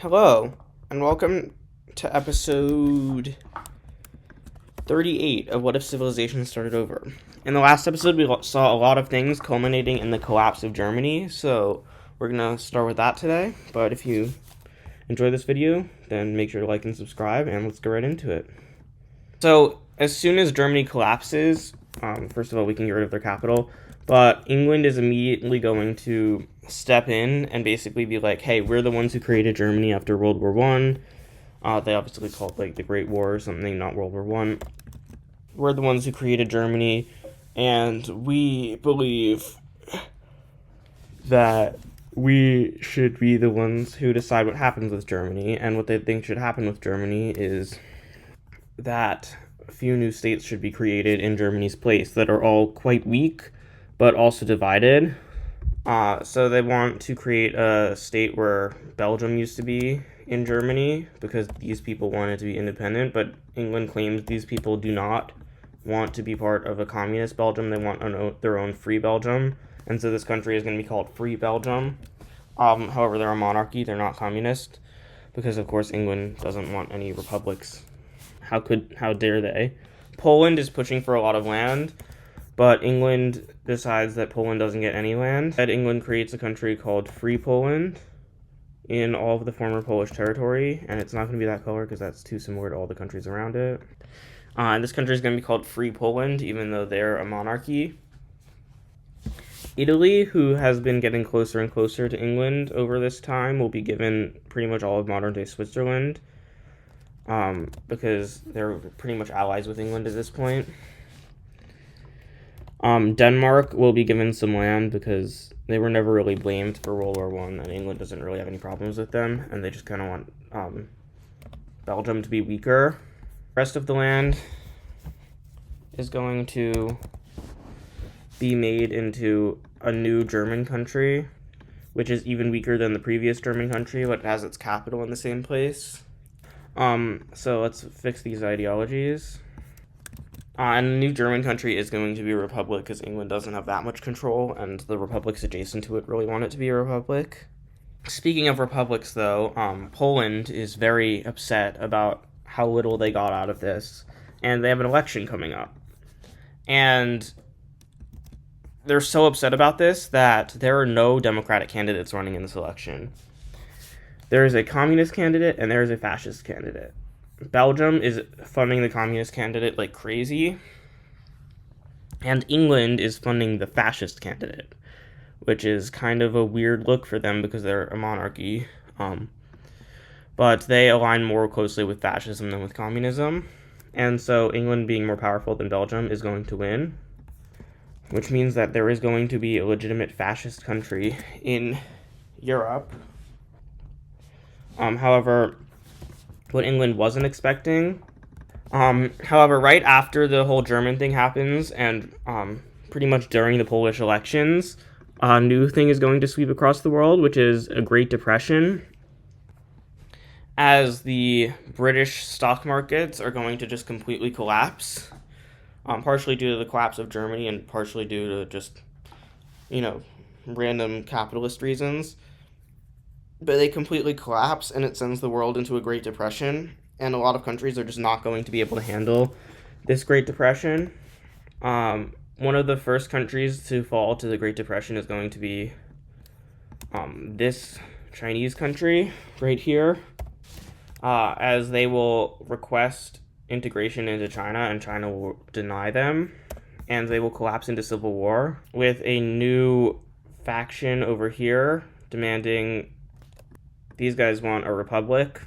Hello, and welcome to episode 38 of What If Civilization Started Over. In the last episode, we saw a lot of things culminating in the collapse of Germany, so we're going to start with that today. But if you enjoy this video, then make sure to like and subscribe, and let's go right into it. So, as soon as Germany collapses, first of all, we can get rid of their capital, but England is immediately going to step in and basically be like, hey, we're the ones who created Germany after World War One. They obviously call it like the Great War or something, not World War One. We're the ones who created Germany, and we believe that we should be the ones who decide what happens with Germany, and what they think should happen with Germany is that a few new states should be created in Germany's place that are all quite weak, but also divided. So they want to create a state where Belgium used to be in Germany because these people wanted to be independent, but England claims these people do not want to be part of a communist Belgium. They want their own free Belgium, and so this country is going to be called Free Belgium. However, they're a monarchy, they're not communist, because of course England doesn't want any republics. How dare they? Poland is pushing for a lot of land, but England decides that Poland doesn't get any land. That England creates a country called Free Poland in all of the former Polish territory, and it's not going to be that color because that's too similar to all the countries around it. And this country is going to be called Free Poland, even though they're a monarchy. Italy, who has been getting closer and closer to England over this time, will be given pretty much all of modern-day Switzerland, because they're pretty much allies with England at this point. Denmark will be given some land because they were never really blamed for World War I, and England doesn't really have any problems with them, and they just kind of want Belgium to be weaker. The rest of the land is going to be made into a new German country, which is even weaker than the previous German country, but it has its capital in the same place. So let's fix these ideologies. And the new German country is going to be a republic because England doesn't have that much control, and the republics adjacent to it really want it to be a republic. Speaking of republics, though, Poland is very upset about how little they got out of this, and they have an election coming up. And they're so upset about this that there are no Democratic candidates running in this election. There is a communist candidate and there is a fascist candidate. Belgium is funding the communist candidate like crazy, and England is funding the fascist candidate, which is kind of a weird look for them because they're a monarchy. But they align more closely with fascism than with communism, and so England, being more powerful than Belgium, is going to win, which means that there is going to be a legitimate fascist country in Europe. However, what England wasn't expecting. However, right after the whole German thing happens, and pretty much during the Polish elections, a new thing is going to sweep across the world, which is a Great Depression, as the British stock markets are going to just completely collapse, partially due to the collapse of Germany and partially due to just, random capitalist reasons. But they completely collapse, and it sends the world into a Great Depression, and a lot of countries are just not going to be able to handle this Great Depression. One of the first countries to fall to the Great Depression is going to be this Chinese country right here, as they will request integration into China, and China will deny them, and they will collapse into civil war, with a new faction over here demanding. These guys want a republic,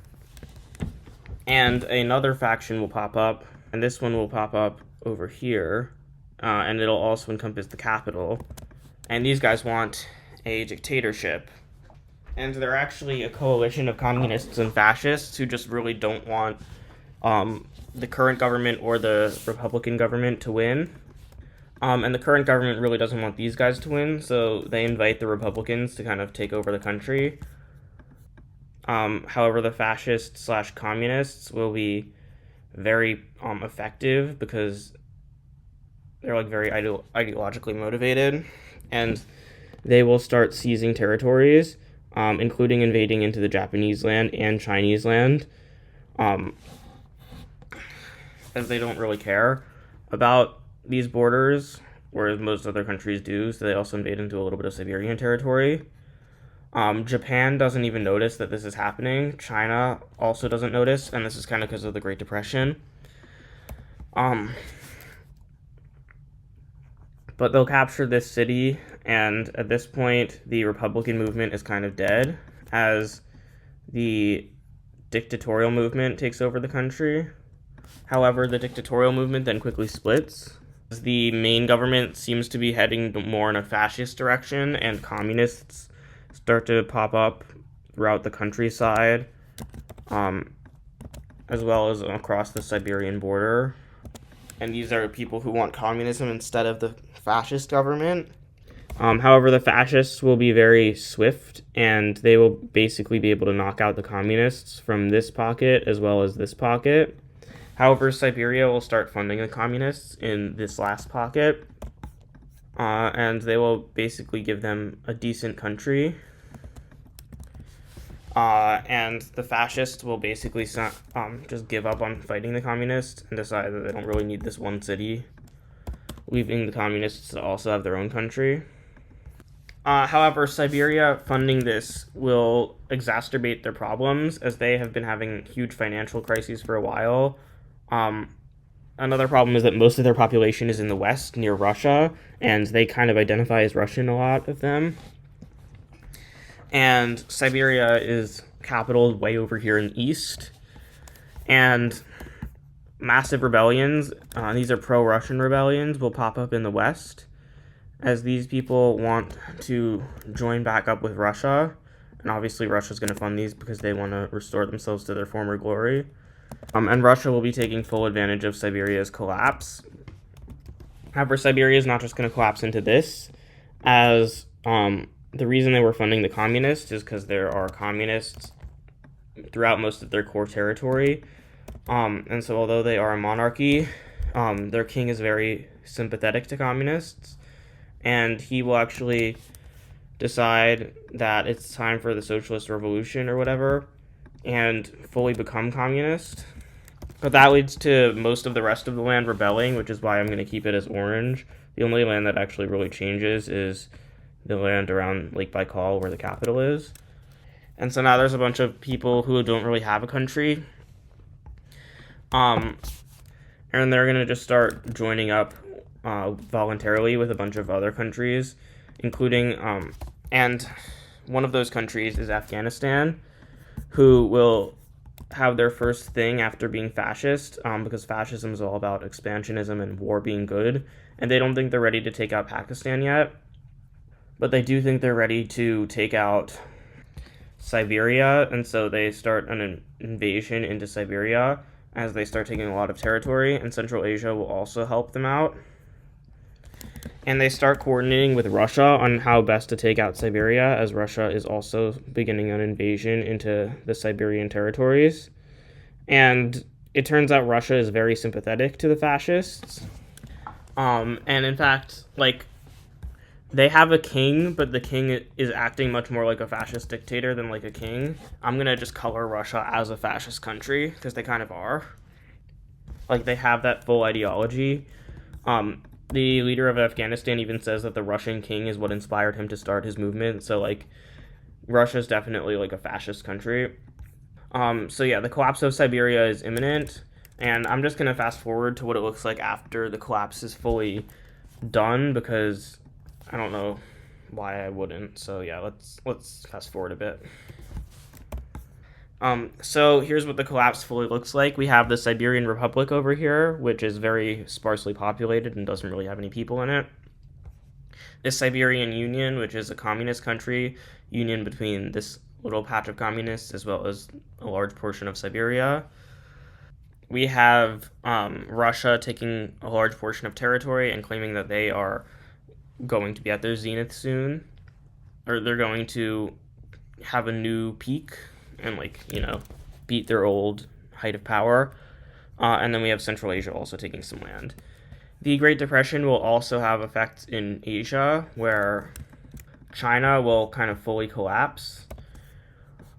and another faction will pop up, and this one will pop up over here, and it'll also encompass the capital, and these guys want a dictatorship, and they're actually a coalition of communists and fascists who just really don't want the current government or the Republican government to win, and the current government really doesn't want these guys to win, so they invite the Republicans to kind of take over the country. However, the fascists/communists will be very effective because they're like very ideologically motivated, and they will start seizing territories including invading into the Japanese land and Chinese land, as they don't really care about these borders, whereas most other countries do, so they also invade into a little bit of Siberian territory. Japan doesn't even notice that this is happening. China also doesn't notice, and this is kind of because of the Great Depression. But they'll capture this city, and at this point, the Republican movement is kind of dead, as the dictatorial movement takes over the country. However, the dictatorial movement then quickly splits. The main government seems to be heading more in a fascist direction, and communists start to pop up throughout the countryside, as well as across the Siberian border. And these are people who want communism instead of the fascist government. However, the fascists will be very swift, and they will basically be able to knock out the communists from this pocket as well as this pocket. However, Siberia will start funding the communists in this last pocket, and they will basically give them a decent country. And the fascists will basically just give up on fighting the communists and decide that they don't really need this one city, leaving the communists to also have their own country. However, Siberia funding this will exacerbate their problems, as they have been having huge financial crises for a while. Another problem is that most of their population is in the west, near Russia, and they kind of identify as Russian, a lot of them. And Siberia is capital way over here in the east. And massive rebellions, these are pro-Russian rebellions, will pop up in the west, as these people want to join back up with Russia. And obviously Russia's going to fund these because they want to restore themselves to their former glory. And Russia will be taking full advantage of Siberia's collapse. However, Siberia is not just going to collapse into this, as the reason they were funding the communists is because there are communists throughout most of their core territory. And so although they are a monarchy, their king is very sympathetic to communists, and he will actually decide that it's time for the socialist revolution or whatever, and fully become communist. But that leads to most of the rest of the land rebelling, which is why I'm going to keep it as orange. The only land that actually really changes is the land around Lake Baikal, where the capital is. And so now there's a bunch of people who don't really have a country. And they're going to just start joining up voluntarily with a bunch of other countries, including, and one of those countries is Afghanistan, who will have their first thing after being fascist, because fascism is all about expansionism and war being good, and they don't think they're ready to take out Pakistan yet, but they do think they're ready to take out Siberia, and so they start an invasion into Siberia as they start taking a lot of territory, and Central Asia will also help them out. And they start coordinating with Russia on how best to take out Siberia, as Russia is also beginning an invasion into the Siberian territories. And it turns out Russia is very sympathetic to the fascists. And in fact, like, they have a king, but the king is acting much more like a fascist dictator than like a king. I'm gonna just color Russia as a fascist country, because they kind of are. Like, they have that full ideology. The leader of Afghanistan even says that the Russian king is what inspired him to start his movement. So, like, Russia's definitely, like, a fascist country. So, yeah, the collapse of Siberia is imminent. And I'm just going to fast forward to what it looks like after the collapse is fully done, because I don't know why I wouldn't. So, yeah, let's fast forward a bit. So here's what the collapse fully looks like. We have the Siberian Republic over here, which is very sparsely populated and doesn't really have any people in it. The Siberian Union, which is a communist country, union between this little patch of communists as well as a large portion of Siberia. We have Russia taking a large portion of territory and claiming that they are going to be at their zenith soon, or they're going to have a new peak and, like, you know, beat their old height of power. And then we have Central Asia also taking some land. The Great Depression will also have effects in Asia, where China will kind of fully collapse.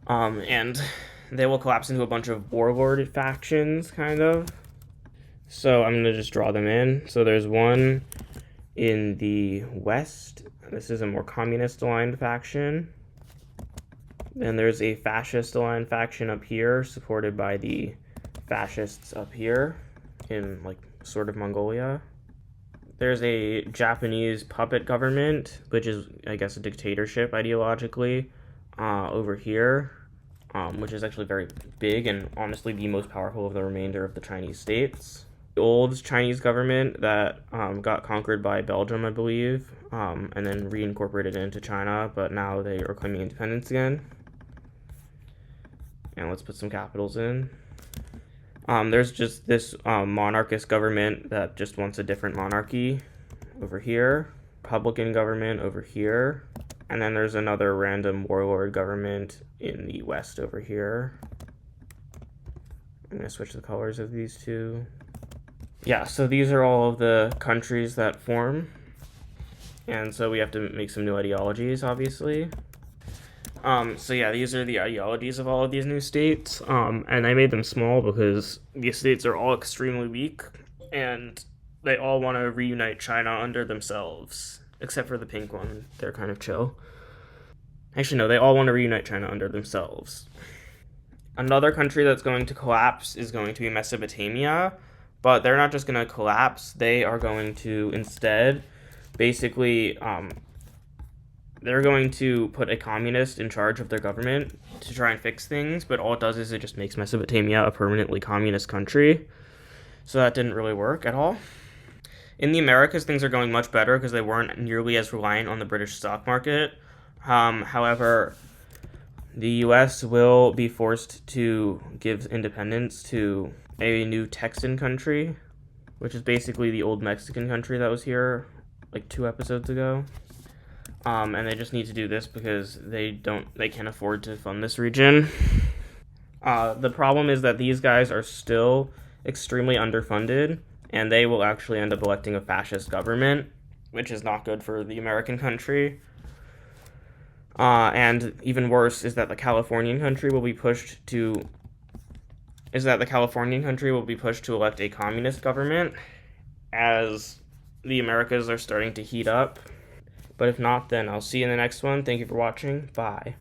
And they will collapse into a bunch of warlord factions, kind of. So I'm going to just draw them in. So there's one in the west. This is a more communist-aligned faction. Then there's a fascist-aligned faction up here, supported by the fascists up here in, like, sort of Mongolia. There's a Japanese puppet government, which is, I guess, a dictatorship ideologically, over here, which is actually very big and honestly the most powerful of the remainder of the Chinese states. The old Chinese government that got conquered by Belgium, I believe, and then reincorporated into China, but now they are claiming independence again. And let's put some capitals in. There's just this monarchist government that just wants a different monarchy over here. Republican government over here. And then there's another random warlord government in the west over here. I'm going to switch the colors of these two. Yeah, so these are all of the countries that form. And so we have to make some new ideologies, obviously. So yeah, these are the ideologies of all of these new states, and I made them small because these states are all extremely weak, and they all want to reunite China under themselves, except for the pink one. They're kind of chill. Actually, no, they all want to reunite China under themselves. Another country that's going to collapse is going to be Mesopotamia, but they're not just going to collapse. They are going to instead basically they're going to put a communist in charge of their government to try and fix things, but all it does is it just makes Mesopotamia a permanently communist country. So that didn't really work at all. In the Americas, things are going much better because they weren't nearly as reliant on the British stock market. However, the US will be forced to give independence to a new Texan country, which is basically the old Mexican country that was here like 2 episodes ago. And they just need to do this because they can't afford to fund this region. The problem is that these guys are still extremely underfunded, and they will actually end up electing a fascist government, which is not good for the American country. And even worse is that the Californian country will be pushed to elect a communist government, as the Americas are starting to heat up. But if not, then I'll see you in the next one. Thank you for watching. Bye.